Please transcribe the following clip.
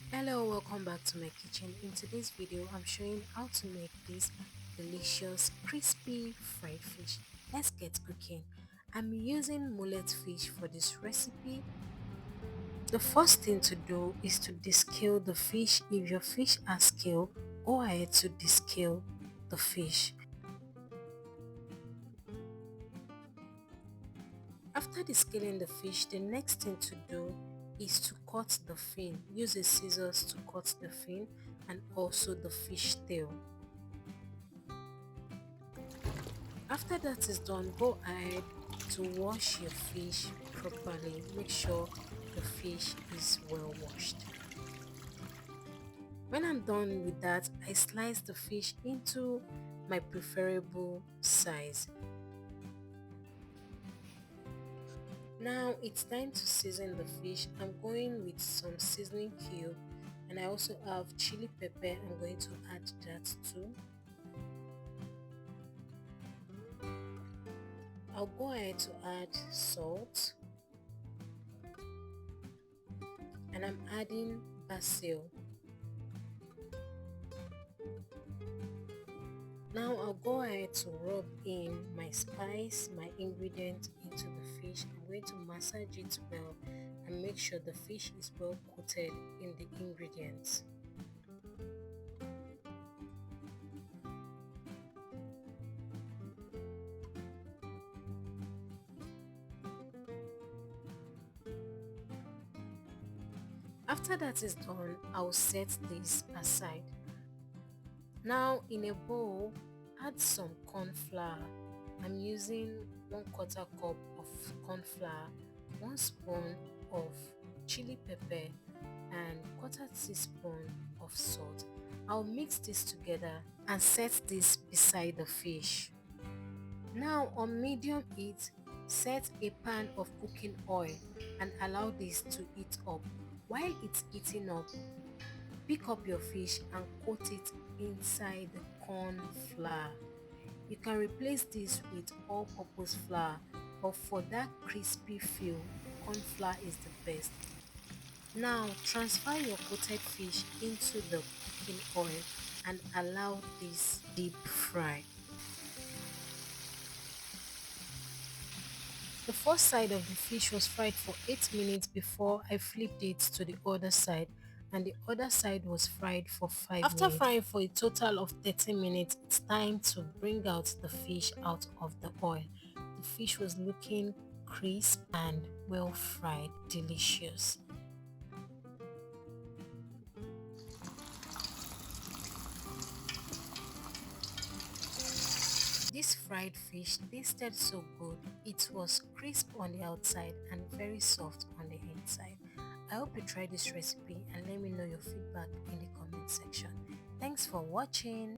Hello, welcome back to my kitchen. In today's video I'm showing how to make this delicious crispy fried fish. Let's get cooking. I'm using mullet fish for this recipe. The first thing to do is to descale the fish. If your fish has scale, go ahead to descale the fish. After descaling the fish, the next thing to do is to cut the fin. Use a scissors to cut the fin and also the fish tail. After that is done, go ahead to wash your fish properly. Make sure the fish is well washed. When I'm done with that, I slice the fish into my preferable size. Now it's time to season the fish. I'm going with some seasoning cube and I also have chili pepper. I'm going to add that too. I'll go ahead to add salt and I'm adding basil. Now I'll go ahead to rub in my spice, my ingredient into the fish. I'm going to massage it well and make sure the fish is well coated in the ingredients. After that is done, I'll set this aside. Now in a bowl, add some corn flour. I'm using 1/4 cup of corn flour, 1 spoon of chili pepper and 1/4 teaspoon of salt. I'll mix this together and set this beside the fish. Now on medium heat, set a pan of cooking oil and allow this to heat up. While it's heating up, pick up your fish and coat it inside the corn flour. You can replace this with all-purpose flour, but for that crispy feel, corn flour is the best. Now transfer your coated fish into the cooking oil and allow this deep fry. The first side of the fish was fried for 8 minutes before I flipped it to the other side, and the other side was fried for 5 minutes. After frying for a total of 30 minutes, it's time to bring out the fish out of the oil. The fish was looking crisp and well fried, delicious. This fried fish tasted so good. It was crisp on the outside and very soft on the inside. I hope you try this recipe and let me know your feedback in the comment section. Thanks for watching.